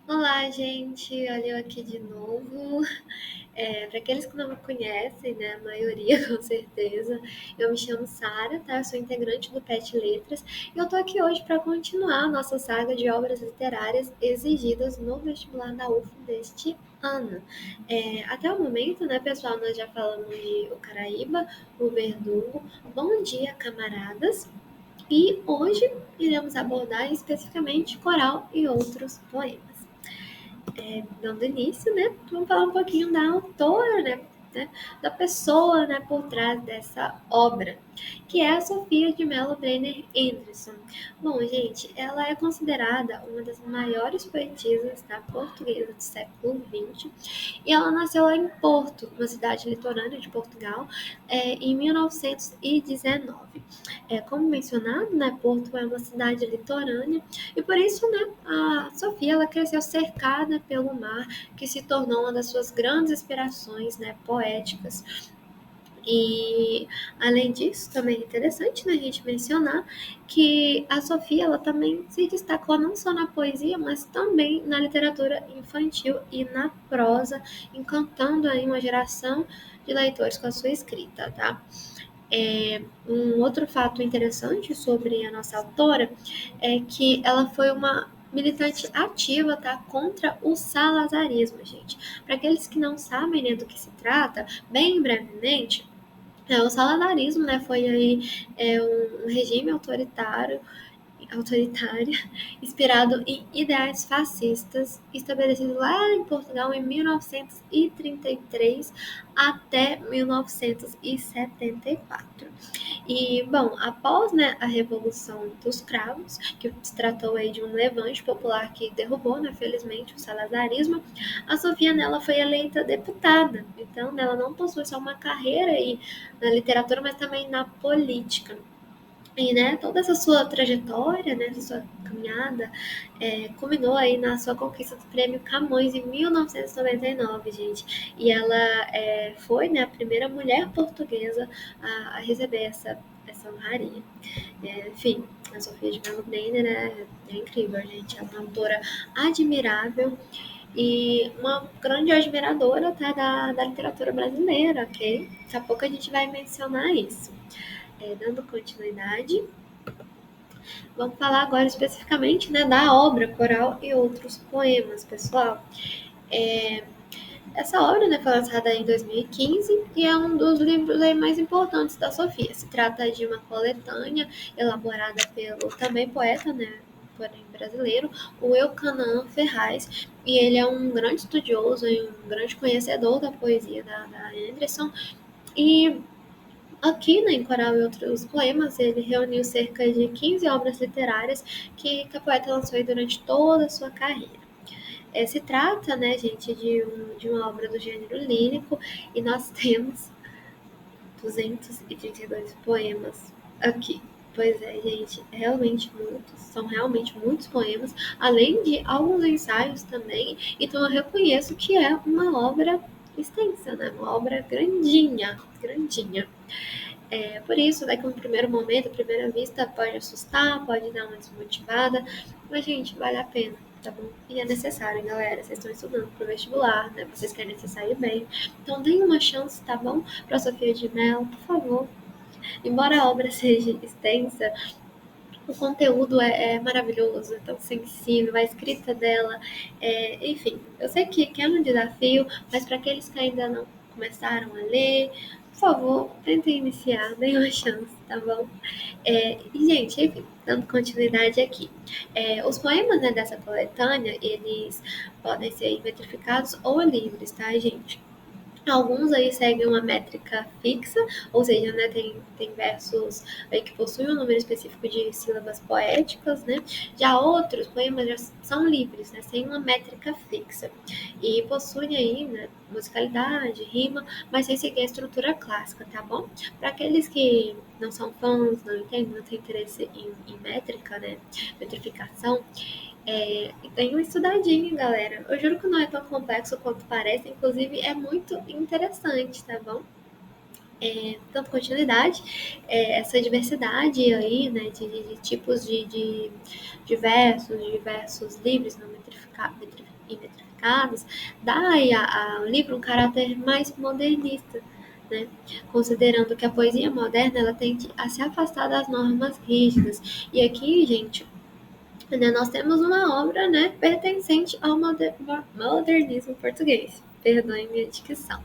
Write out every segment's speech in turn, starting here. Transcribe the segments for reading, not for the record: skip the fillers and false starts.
Olá, gente! Olha eu aqui de novo. Para aqueles que não me conhecem, né, a maioria com certeza, eu me chamo Sara, tá? Eu sou integrante do PET Letras e eu tô aqui hoje para continuar a nossa saga de obras literárias exigidas no vestibular da UF deste ano. Até o momento, né, pessoal, nós já falamos de O Caraíba, O Verdugo, Bom Dia, Camaradas, e hoje iremos abordar especificamente Coral e outros poemas. Dando início, né, vamos falar um pouquinho da autora, né, da pessoa, né, por trás dessa obra, que é a Sofia de Mello Brenner Anderson. Bom, gente, ela é considerada uma das maiores poetisas da portuguesa do século XX e ela nasceu lá em Porto, uma cidade litorânea de Portugal, em 1919. Como mencionado, né, Porto é uma cidade litorânea e por isso, né, a Sofia ela cresceu cercada pelo mar, que se tornou uma das suas grandes inspirações, né, poéticas. E além disso, também é interessante, né, a gente mencionar que a Sofia ela também se destacou não só na poesia, mas também na literatura infantil e na prosa, encantando aí uma geração de leitores com a sua escrita, tá? Um outro fato interessante sobre a nossa autora é que ela foi uma militante ativa, tá, contra o salazarismo, gente. Para aqueles que não sabem, né, do que se trata, bem brevemente, o salazarismo, né, foi aí um regime autoritária, inspirado em ideais fascistas, estabelecido lá em Portugal em 1933 até 1974. E, bom, após, né, a Revolução dos Cravos, que se tratou aí de um levante popular que derrubou, né, felizmente, o salazarismo, a Sofia nela foi eleita deputada. Então, ela não possui só uma carreira aí na literatura, mas também na política. E, né, toda essa sua trajetória, né, essa sua caminhada, culminou aí na sua conquista do Prêmio Camões em 1999, gente. E ela foi, né, a primeira mulher portuguesa a receber essa honraria. Enfim, a Sofia de Mello Brenner é incrível, gente. É uma autora admirável e uma grande admiradora, tá, da literatura brasileira, ok? Daqui a pouco a gente vai mencionar isso. Dando continuidade, vamos falar agora especificamente, né, da obra Coral e Outros Poemas, pessoal. É, Essa obra, né, foi lançada em 2015 e é um dos livros aí mais importantes da Sofia. Se trata de uma coletânea elaborada pelo também poeta, né, porém brasileiro, o Eucanaan Ferraz, e ele é um grande estudioso e um grande conhecedor da poesia da Anderson. E aqui, né, em Coral e Outros Poemas, ele reuniu cerca de 15 obras literárias que a poeta lançou aí durante toda a sua carreira. Se trata, né, gente, de uma obra do gênero lírico e nós temos 232 poemas aqui. Pois é, gente, são realmente muitos poemas, além de alguns ensaios também, então eu reconheço que é uma obra extensa, né, uma obra grandinha, grandinha. Por isso, né, que um primeiro momento, a primeira vista, pode assustar, pode dar uma desmotivada, mas, gente, vale a pena, tá bom? E é necessário, galera. Vocês estão estudando pro vestibular, né? Vocês querem se sair bem. Então, deem uma chance, tá bom? Pra Sofia de Mello, por favor. Embora a obra seja extensa, o conteúdo é maravilhoso, é tão sensível, a escrita dela, enfim, eu sei que é um desafio, mas para aqueles que ainda não começaram a ler, por favor, tentem iniciar, deem uma chance, tá bom? E, gente, enfim, dando continuidade aqui. Os poemas, né, dessa coletânea, eles podem ser metrificados ou livres, tá, gente? Alguns aí seguem uma métrica fixa, ou seja, né, tem versos aí que possuem um número específico de sílabas poéticas, né? Já outros poemas já são livres, né, sem uma métrica fixa. E possuem aí, né, musicalidade, rima, mas sem seguir a estrutura clássica, tá bom? Para aqueles que não são fãs, não entendem, não têm interesse em métrica, né, metrificação, tem uma estudadinha, galera. Eu juro que não é tão complexo quanto parece, inclusive é muito interessante, tá bom? Dando continuidade, essa diversidade aí, né, de tipos de versos livres, não e metrificadas, dá aí ao livro um caráter mais modernista, né? Considerando que a poesia moderna ela tende a se afastar das normas rígidas. E aqui, gente, né, nós temos uma obra, né, pertencente ao modernismo português. Perdoem minha dicção.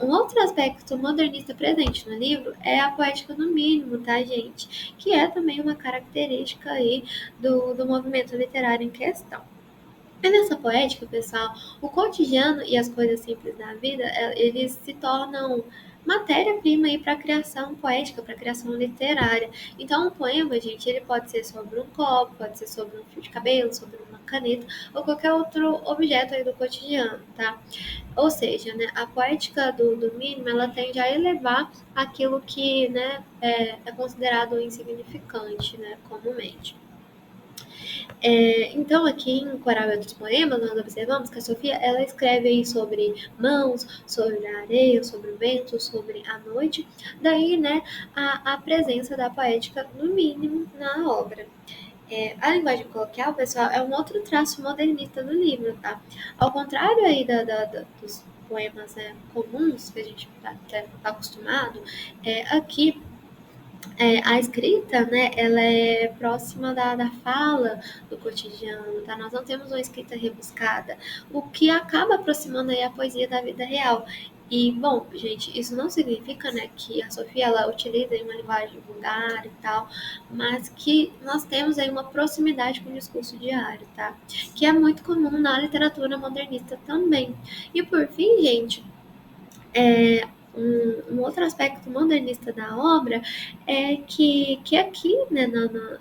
Um outro aspecto modernista presente no livro é a poética no mínimo, tá, gente? Que é também uma característica aí do movimento literário em questão. E nessa poética, pessoal, o cotidiano e as coisas simples da vida, eles se tornam matéria-prima aí para a criação poética, para a criação literária. Então, um poema, gente, ele pode ser sobre um copo, pode ser sobre um fio de cabelo, sobre uma caneta ou qualquer outro objeto aí do cotidiano, tá? Ou seja, né, a poética do mínimo, ela tende a elevar aquilo que, né, é considerado insignificante, né, comumente. Então, aqui em Coral e Outros Poemas, nós observamos que a Sofia ela escreve aí sobre mãos, sobre a areia, sobre o vento, sobre a noite. Daí, né, a presença da poética, no mínimo, na obra. A linguagem coloquial, pessoal, é um outro traço modernista do livro, tá? Ao contrário aí dos poemas comuns que a gente tá acostumado, aqui a escrita, né, ela é próxima da fala do cotidiano, tá? Nós não temos uma escrita rebuscada, o que acaba aproximando aí a poesia da vida real. E, bom, gente, isso não significa, né, que a Sofia, ela utiliza aí uma linguagem vulgar e tal, mas que nós temos aí uma proximidade com o discurso diário, tá? Que é muito comum na literatura modernista também. E, por fim, gente, um outro aspecto modernista da obra é que aqui, né,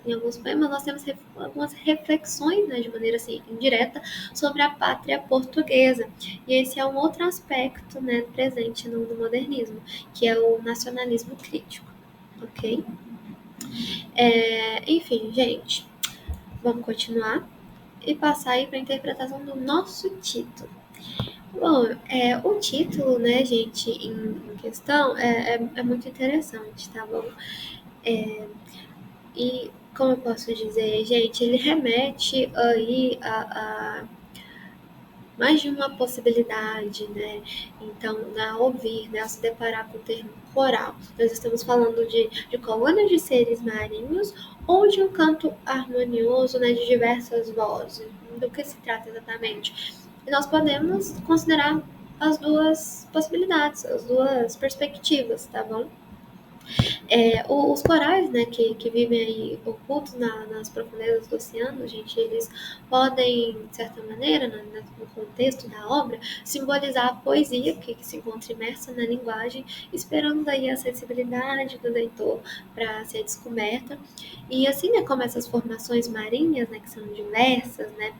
em alguns poemas, nós temos algumas reflexões, né, de maneira assim, indireta, sobre a pátria portuguesa. E esse é um outro aspecto, né, presente no modernismo, que é o nacionalismo crítico, ok? Enfim, gente, vamos continuar e passar aí para a interpretação do nosso título. Bom, o título, né, gente, em questão é muito interessante, tá bom? E como eu posso dizer, gente, ele remete aí a mais de uma possibilidade, né? Então, ao ouvir, né, ao se deparar com o termo coral, nós estamos falando de colônias de seres marinhos ou de um canto harmonioso, né, de diversas vozes. Do que se trata exatamente? E nós podemos considerar as duas possibilidades, as duas perspectivas, tá bom? Os corais, né, que vivem aí ocultos nas profundezas do oceano, gente, eles podem, de certa maneira, no contexto da obra, simbolizar a poesia que se encontra imersa na linguagem, esperando aí a sensibilidade do leitor para ser descoberta. E assim, né, como essas formações marinhas, né, que são diversas, né,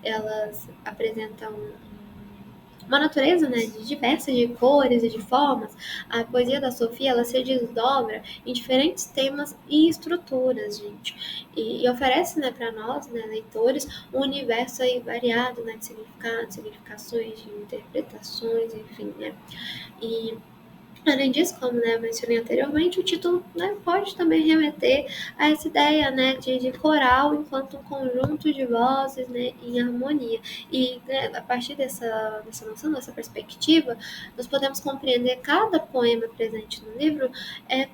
elas apresentam uma natureza, né, de diversas de cores e de formas, a poesia da Sofia ela se desdobra em diferentes temas e estruturas, gente, e oferece, né, para nós, né, leitores, um universo aí variado, né, de significados, significações, de interpretações, enfim, né, e além disso, como, né, eu mencionei anteriormente, o título, né, pode também remeter a essa ideia, né, de coral enquanto um conjunto de vozes, né, em harmonia. E, né, a partir dessa noção, dessa perspectiva, nós podemos compreender cada poema presente no livro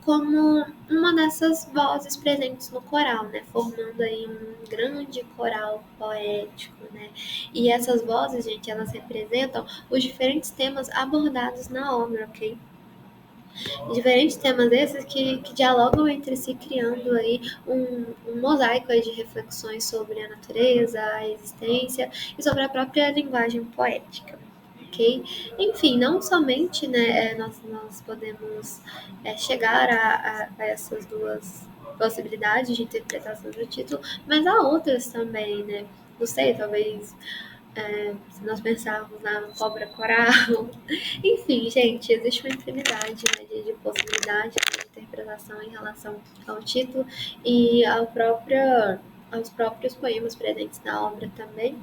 como uma dessas vozes presentes no coral, né, formando aí um grande coral poético, né. E essas vozes, gente, elas representam os diferentes temas abordados na obra, ok? Diferentes temas esses que dialogam entre si, criando aí um mosaico aí de reflexões sobre a natureza, a existência e sobre a própria linguagem poética. Ok? Enfim, não somente, né, nós podemos chegar a essas duas possibilidades de interpretação do título, mas há outras também, né? Não sei, talvez se nós pensarmos na cobra coral. Enfim, gente, existe uma infinidade, né, de possibilidades de interpretação em relação ao título e aos próprios poemas presentes na obra também.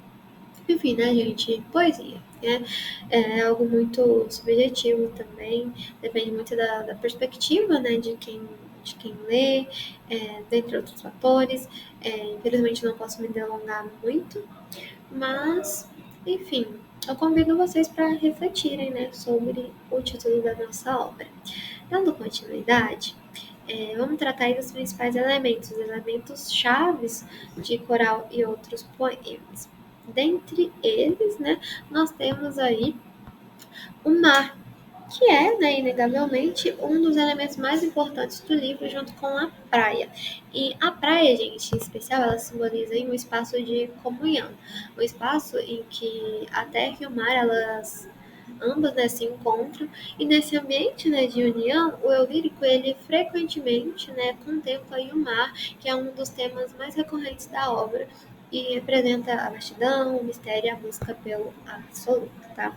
Enfim, né, gente? Poesia, né? É algo muito subjetivo também, depende muito da perspectiva, né, de quem lê, dentre outros fatores. Infelizmente não posso me delongar muito, mas Enfim, eu convido vocês para refletirem, né, sobre o título da nossa obra. Dando continuidade, vamos tratar aí dos principais elementos, os elementos chaves de coral e outros poemas. Dentre eles, né, nós temos aí o mar, que é, né, inegavelmente, um dos elementos mais importantes do livro, junto com a praia. E a praia, gente, em especial, ela simboliza aí um espaço de comunhão, um espaço em que a terra e o mar, elas ambas, né, se encontram, e nesse ambiente, né, de união, o eu lírico, ele frequentemente, né, contempla aí o mar, que é um dos temas mais recorrentes da obra, e representa a vastidão, o mistério e a busca pelo absoluto, tá?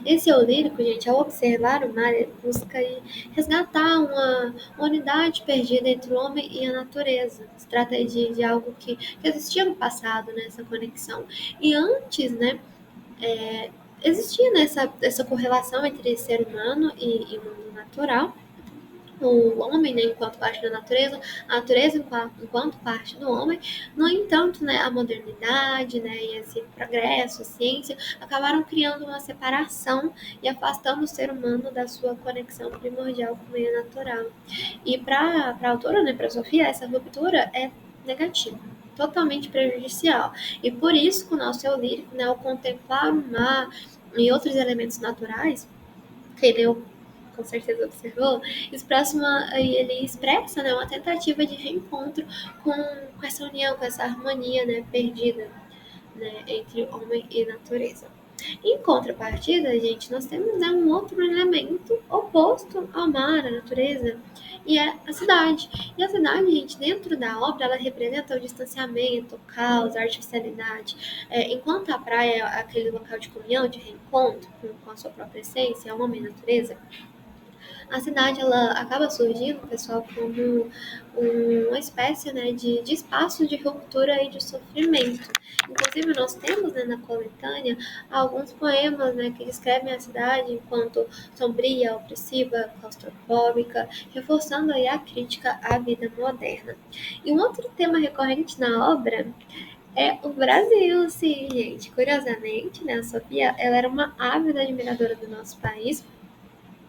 Esse eu lírico, gente, ao observar o mar, ele busca aí resgatar uma unidade perdida entre o homem e a natureza. Se trata aí de algo que existia no passado, né, essa conexão. E antes, né, existia né, essa correlação entre ser humano e mundo natural, o homem, né, enquanto parte da natureza, a natureza enquanto parte do homem. No entanto, né, a modernidade, né, e esse progresso, a ciência, acabaram criando uma separação e afastando o ser humano da sua conexão primordial com o meio natural. E para a autora, né, para Sofia, essa ruptura é negativa, totalmente prejudicial. E por isso, com o nosso eu lírico, né, ao contemplar o mar e outros elementos naturais, que ele com certeza observou, ele expressa, né, uma tentativa de reencontro com essa união, com essa harmonia, né, perdida, né, entre homem e natureza. Em contrapartida, gente, nós temos, né, um outro elemento oposto ao mar, à natureza, e é a cidade. E a cidade, gente, dentro da obra, ela representa o distanciamento, o caos, a artificialidade. Enquanto a praia é aquele local de comunhão, de reencontro com a sua própria essência, homem e natureza, a cidade ela acaba surgindo, pessoal, como uma espécie, né, de espaço de ruptura e de sofrimento. Inclusive, nós temos, né, na coletânea alguns poemas, né, que descrevem a cidade enquanto sombria, opressiva, claustrofóbica, reforçando aí a crítica à vida moderna. E um outro tema recorrente na obra é o Brasil, sim, gente. Curiosamente, né, a Sofia, ela era uma ávida admiradora do nosso país,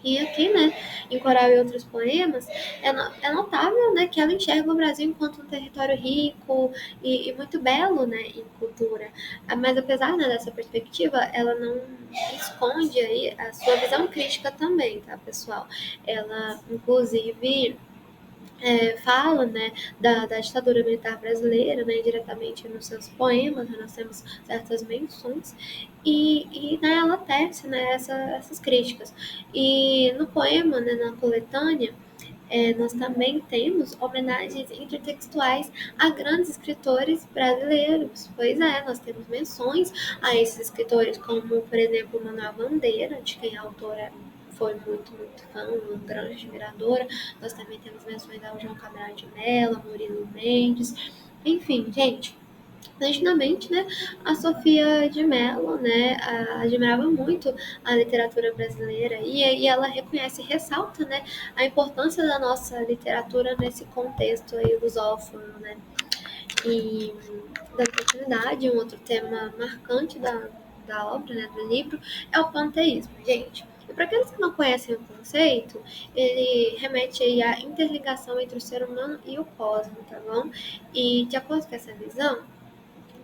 e aqui, né, em Coral e outros poemas, é notável, né, que ela enxerga o Brasil enquanto um território rico e muito belo, né, em cultura. Mas apesar, né, dessa perspectiva, ela não esconde aí a sua visão crítica também, tá, pessoal? Ela, inclusive, fala, né, da ditadura militar brasileira, né, diretamente nos seus poemas, né, nós temos certas menções, né, ela tece, né, essas críticas. E no poema, né, na coletânea, nós também temos homenagens intertextuais a grandes escritores brasileiros. Pois é, nós temos menções a esses escritores, como, por exemplo, Manuel Bandeira, de quem a autora foi muito, muito fã, uma grande admiradora. Nós também temos menções ao João Cabral de Mello, Murilo Mendes. Enfim, gente, nitidamente, né, a Sofia de Mello, né, admirava muito a literatura brasileira e ela reconhece e ressalta, né, a importância da nossa literatura nesse contexto aí lusófono, né. E da continuidade, um outro tema marcante da obra, né, do livro, é o panteísmo, gente. E para aqueles que não conhecem o conceito, ele remete aí à interligação entre o ser humano e o cosmos, tá bom? E de acordo com essa visão,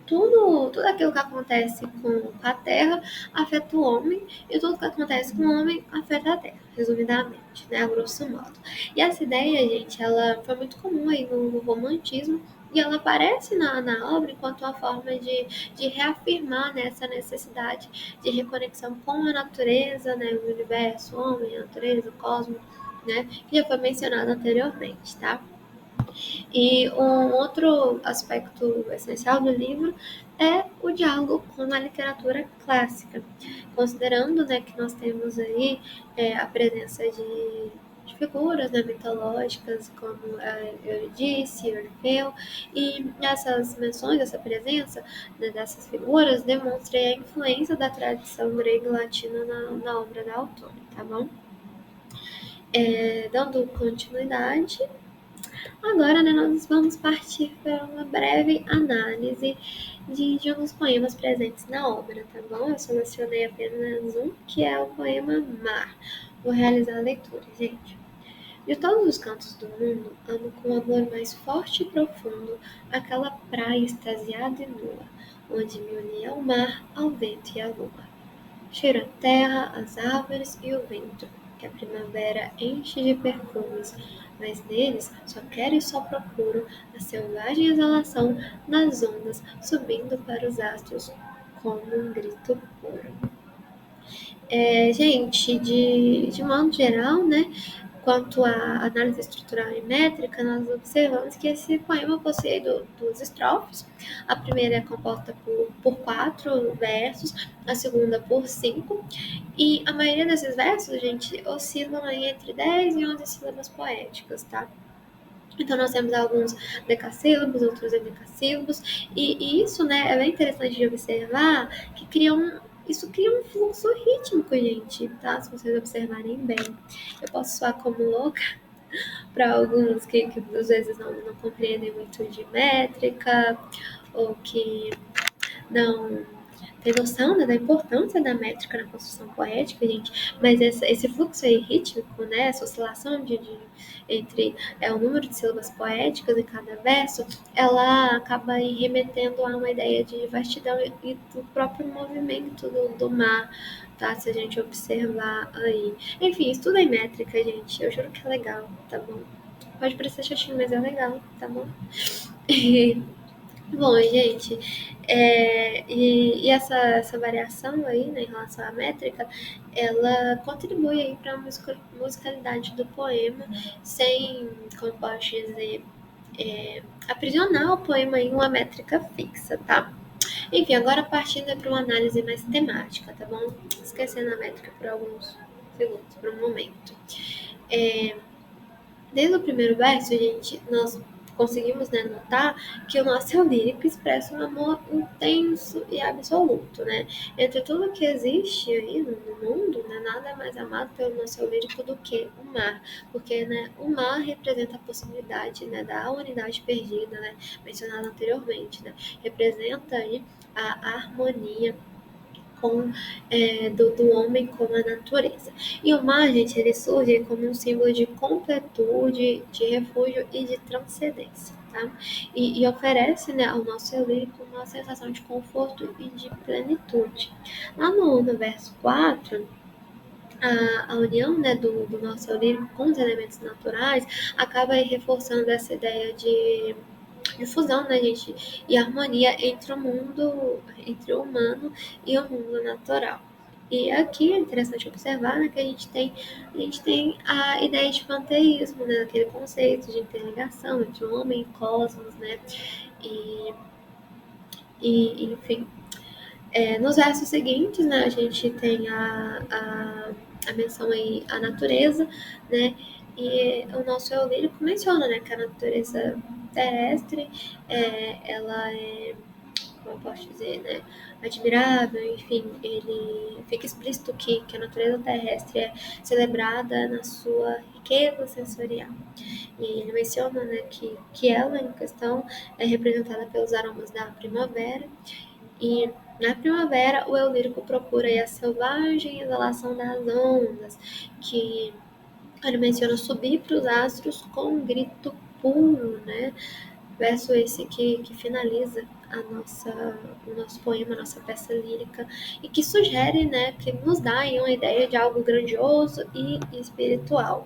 tudo aquilo que acontece com a Terra afeta o homem e tudo que acontece com o homem afeta a Terra, resumidamente, né, a grosso modo. E essa ideia, gente, ela foi muito comum aí no romantismo e ela aparece na obra enquanto uma forma de reafirmar né, essa necessidade de reconexão com a natureza, né, o universo, o homem, a natureza, o cosmos, né, que já foi mencionado anteriormente, tá? E um outro aspecto essencial do livro é o diálogo com a literatura clássica, considerando né, que nós temos aí a presença de figuras né, mitológicas como Eurídice, Orfeu, e essas menções, essa presença né, dessas figuras demonstra a influência da tradição grega e latina na obra da autora, tá bom? Dando continuidade, agora, né, nós vamos partir para uma breve análise de um dos poemas presentes na obra, tá bom? Eu selecionei apenas um, que é o poema Mar. Vou realizar a leitura, gente. De todos os cantos do mundo, amo com amor mais forte e profundo aquela praia extasiada e nua, onde me uni ao mar, ao vento e à lua. Cheiro a terra, as árvores e o vento, que a primavera enche de perfumes, mas neles só quero e só procuro a selvagem exalação das ondas subindo para os astros como um grito puro. Gente, de modo geral, né, quanto à análise estrutural e métrica, nós observamos que esse poema possui duas estrofes. A primeira é composta por 4 versos, a segunda por 5, e a maioria desses versos, gente, oscilam aí entre 10 e 11 sílabas poéticas, tá? Então, nós temos alguns decassílabos, outros endecassílabos, e isso, né, é bem interessante de observar, que isso cria um fluxo rítmico, gente, tá? Se vocês observarem bem. Eu posso soar como louca para alguns que às vezes não compreendem muito de métrica, ou que não tem noção, né, da importância da métrica na construção poética, gente, mas esse fluxo aí rítmico, né, essa oscilação entre o número de sílabas poéticas em cada verso, ela acaba aí remetendo a uma ideia de vastidão e do próprio movimento do mar, tá? Se a gente observar aí. Enfim, estuda em métrica, gente, eu juro que é legal, tá bom? Pode parecer chatinho, mas é legal, tá bom? Bom, gente, e essa variação aí, né, em relação à métrica, ela contribui aí para a musicalidade do poema, sem, como posso dizer, aprisionar o poema em uma métrica fixa, tá? Enfim, agora partindo para uma análise mais temática, tá bom? Esquecendo a métrica por alguns segundos, por um momento. Desde o primeiro verso, gente, nós conseguimos, né, notar que o nosso eu lírico expressa um amor intenso e absoluto, né? Entre tudo que existe aí no mundo, né, nada é mais amado pelo nosso eu lírico do que o mar, porque, né, o mar representa a possibilidade, né, da unidade perdida, né, mencionada anteriormente, né? Representa aí a harmonia do homem com a natureza. E o mar, gente, ele surge como um símbolo de completude, de refúgio e de transcendência, tá? E oferece, né, ao nosso eu lírico uma sensação de conforto e de plenitude. Lá no verso 4, a união, né, do nosso eu lírico com os elementos naturais acaba aí reforçando essa ideia de fusão, né, gente, e harmonia entre o humano e o mundo natural. E aqui é interessante observar, né, que a gente tem a ideia de panteísmo, né, aquele conceito de interligação entre o homem e o cosmos, né, e, enfim. Nos versos seguintes, né, a gente tem a menção aí à natureza, né, e o nosso eu lírico menciona, né, que a natureza terrestre, ela como eu posso dizer, né, admirável, enfim, ele fica explícito que a natureza terrestre é celebrada na sua riqueza sensorial. E ele menciona, né, que ela, em questão, é representada pelos aromas da primavera, e na primavera, o eu lírico procura aí a selvagem exalação das ondas, que ele menciona subir para os astros com um grito puro, né? Verso esse que finaliza o nosso poema, a nossa peça lírica, e que sugere, né, que nos dá aí uma ideia de algo grandioso e espiritual.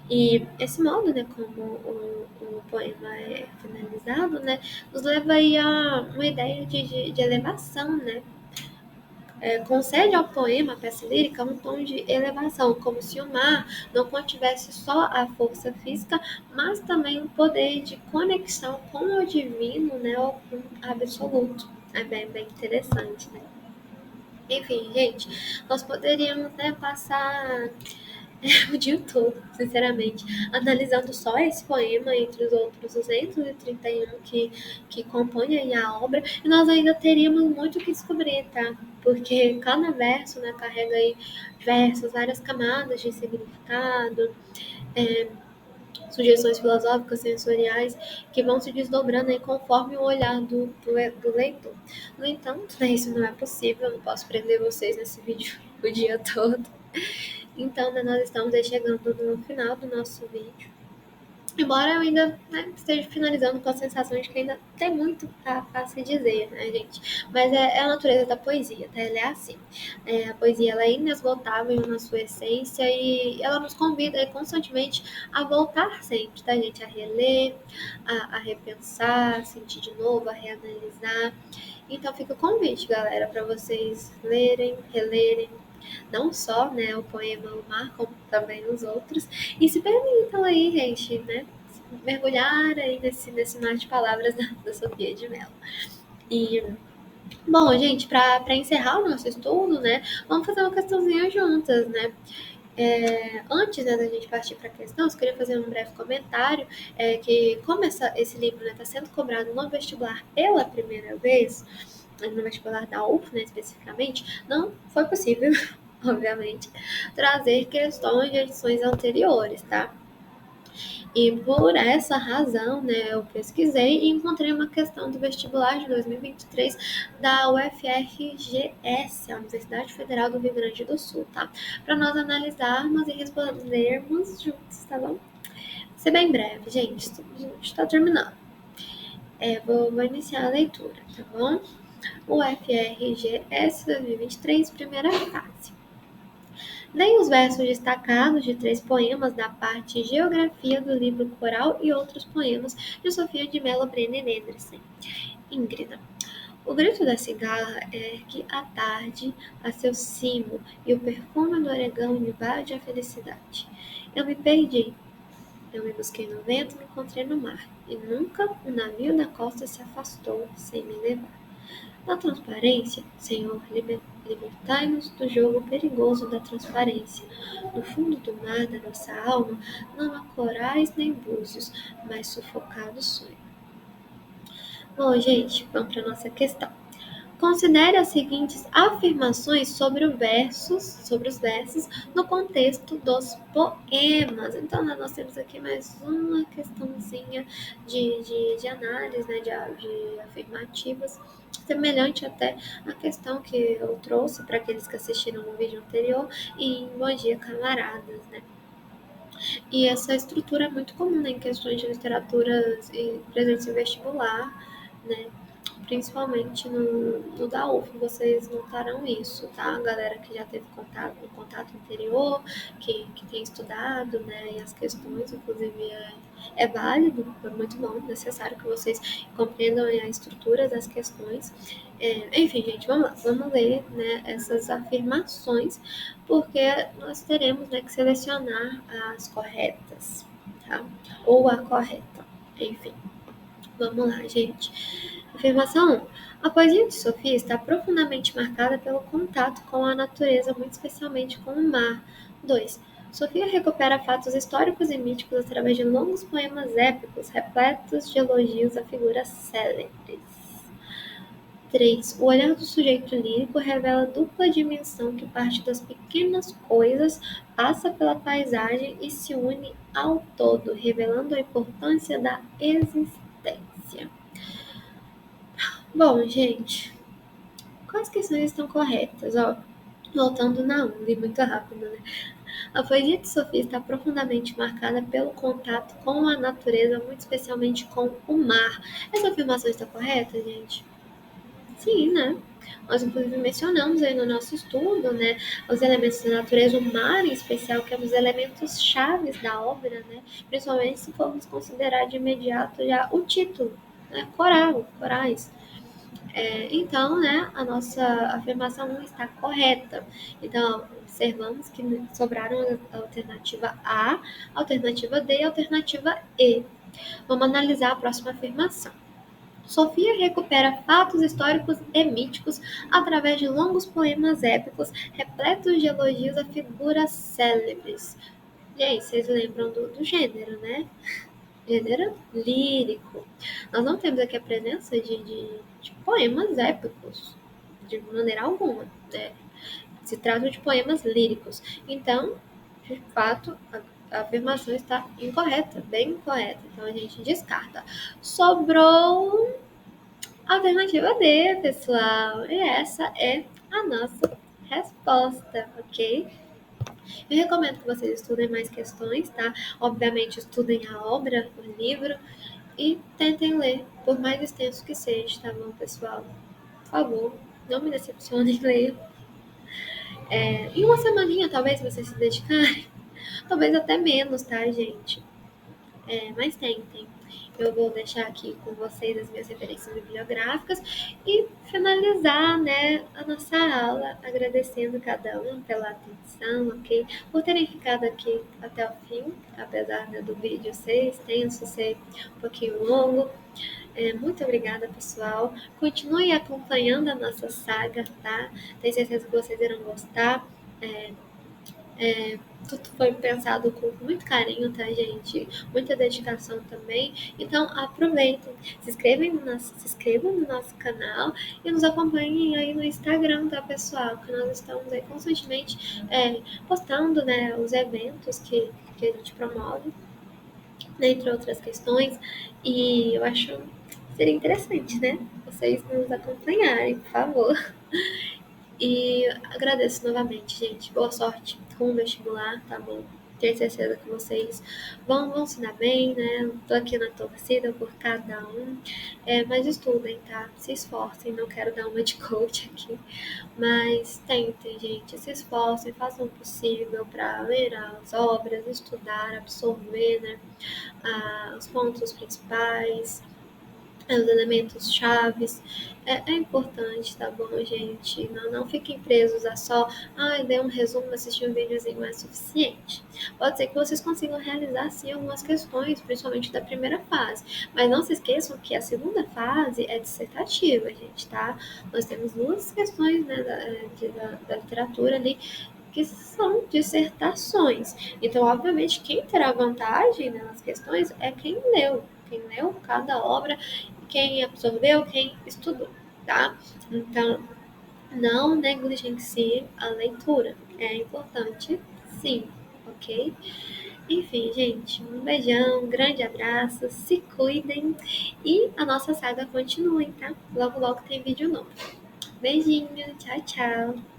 E esse modo, né, como o poema é finalizado, né, nos leva aí a uma ideia de elevação, né, concede ao poema, à peça lírica, um tom de elevação, como se o mar não contivesse só a força física, mas também o poder de conexão com o divino, né, ou com o absoluto. É bem interessante, né? Enfim, gente, nós poderíamos, né, passar o dia todo, sinceramente, analisando só esse poema entre os outros 231 que compõem aí a obra, e nós ainda teríamos muito o que descobrir, tá? Porque cada verso, né, carrega aí várias camadas de significado, sugestões filosóficas, sensoriais, que vão se desdobrando aí conforme o olhar do leitor. No entanto, né, isso não é possível, eu não posso prender vocês nesse vídeo o dia todo. Então, né, nós estamos aí chegando no final do nosso vídeo. Embora eu ainda, né, esteja finalizando com a sensação de que ainda tem muito a se dizer, né, gente? Mas é a natureza da poesia, tá? Ela é assim. A poesia ela é inesgotável na sua essência e ela nos convida aí, constantemente a voltar sempre, tá, gente? A reler, a repensar, a sentir de novo, a reanalisar. Então fica o convite, galera, para vocês lerem, relerem, não só, né, o poema O Mar, como também os outros, e se permitam aí, gente, né, mergulhar aí nesse mar de palavras da Sofia de Mello. E, bom, gente, para encerrar o nosso estudo, né, vamos fazer uma questãozinha juntas, né. Antes, né, da gente partir para a questão, eu queria fazer um breve comentário, que como esse livro está, né, sendo cobrado no vestibular pela primeira vez, no vestibular da UF, né, especificamente, não foi possível, obviamente, trazer questões de edições anteriores, tá? E por essa razão, né, eu pesquisei e encontrei uma questão do vestibular de 2023 da UFRGS, a Universidade Federal do Rio Grande do Sul, tá? Para nós analisarmos e respondermos juntos, tá bom? Vai ser bem breve, gente, a gente está terminando. Vou iniciar a leitura, tá bom? UFRGS 2023, primeira fase. Leia os versos destacados de 3 poemas da parte Geografia do livro Coral e Outros Poemas de Sofia de Mello Brenner Anderson. Íngrida. O grito da cigarra ergue à tarde a seu cimo, e o perfume do orégão invade a felicidade. Eu me perdi. Eu me busquei no vento, me encontrei no mar, e nunca um navio da costa se afastou sem me levar. Na transparência, Senhor, libertai-nos do jogo perigoso da transparência. No fundo do mar da nossa alma, não há corais nem búzios, mas sufocado sonho. Bom, gente, vamos para nossa questão. Considere as seguintes afirmações sobre os versos no contexto dos poemas. Então, nós temos aqui mais uma questãozinha de análise, né, de afirmativas, semelhante até à questão que eu trouxe para aqueles que assistiram no vídeo anterior em Bom Dia, Camaradas, né? E essa estrutura é muito comum, né, em questões de literatura presentes em vestibular, né? Principalmente no da UF, vocês notarão isso, tá? A galera que já teve contato anterior, que tem estudado, né? E as questões, inclusive, é válido, é muito bom, necessário que vocês compreendam a estrutura das questões. Enfim, gente, vamos lá, vamos ler, né, essas afirmações, porque nós teremos, né, que selecionar as corretas, tá? Ou a correta, enfim. Vamos lá, gente. Afirmação 1. A poesia de Sofia está profundamente marcada pelo contato com a natureza, muito especialmente com o mar. 2. Sofia recupera fatos históricos e míticos através de longos poemas épicos, repletos de elogios a figuras célebres. 3. O olhar do sujeito lírico revela a dupla dimensão que parte das pequenas coisas, passa pela paisagem e se une ao todo, revelando a importância da existência. Bom, gente, quais questões estão corretas? Voltando na 1, li muito rápido, né? A poesia de Sofia está profundamente marcada pelo contato com a natureza, muito especialmente com o mar. Essa afirmação está correta, gente? Sim, né? Nós, inclusive, mencionamos aí no nosso estudo, né, os elementos da natureza, o mar em especial, que é um dos elementos chaves da obra, né? Principalmente se formos considerar de imediato já o título, né? Corais. Então, né, a nossa afirmação 1 está correta. Então, observamos que sobraram a alternativa A, a alternativa D e a alternativa E. Vamos analisar a próxima afirmação. Sofia recupera fatos históricos e míticos através de longos poemas épicos, repletos de elogios a figuras célebres. E aí, vocês lembram do gênero, né? Gênero lírico. Nós não temos aqui a presença de poemas épicos, de maneira alguma, né? Se trata de poemas líricos. Então, de fato, a afirmação está incorreta, bem incorreta. Então a gente descarta. Sobrou a alternativa D, pessoal. E essa é a nossa resposta, ok? Eu recomendo que vocês estudem mais questões, tá? Obviamente, estudem a obra, o livro, e tentem ler, por mais extenso que seja, tá bom, pessoal? Por favor, não me decepcionem, leiam. Em uma semaninha, talvez, se vocês se dedicarem. Talvez até menos, tá, gente? Mas tentem. Eu vou deixar aqui com vocês as minhas referências bibliográficas e finalizar, né, a nossa aula agradecendo cada um pela atenção, ok? Por terem ficado aqui até o fim, apesar, né, do vídeo ser extenso, ser um pouquinho longo. Muito obrigada, pessoal. Continue acompanhando a nossa saga, tá? Tenho certeza que vocês irão gostar. É, Tudo foi pensado com muito carinho, tá, gente? Muita dedicação também. Então, aproveitem. Se inscrevam no nosso canal e nos acompanhem aí no Instagram, tá, pessoal? Que nós estamos aí constantemente postando, né, os eventos que a gente promove, né, entre outras questões. E eu acho que seria interessante, né? Vocês nos acompanharem, por favor. E agradeço novamente, gente. Boa sorte com o vestibular, tá bom? Tenho certeza que vocês vão se dar bem, né? Tô aqui na torcida por cada um. Mas estudem, tá? Se esforcem. Não quero dar uma de coach aqui. Mas tentem, gente. Se esforcem, façam o possível para ler as obras, estudar, absorver, né? Os pontos principais, os elementos chaves. É importante, tá bom, gente? Não fiquem presos a só, dei um resumo, assistir um videozinho, é suficiente. Pode ser que vocês consigam realizar, sim, algumas questões, principalmente da primeira fase. Mas não se esqueçam que a segunda fase é dissertativa, gente, tá? Nós temos duas questões, né, da literatura ali, que são dissertações. Então, obviamente, quem terá vantagem, né, nas questões é quem leu cada obra, quem absorveu, quem estudou, tá? Então, não negligencie a leitura. É importante, sim, ok? Enfim, gente, um beijão, um grande abraço, se cuidem e a nossa saga continue, tá? Logo, logo tem vídeo novo. Beijinho, tchau, tchau!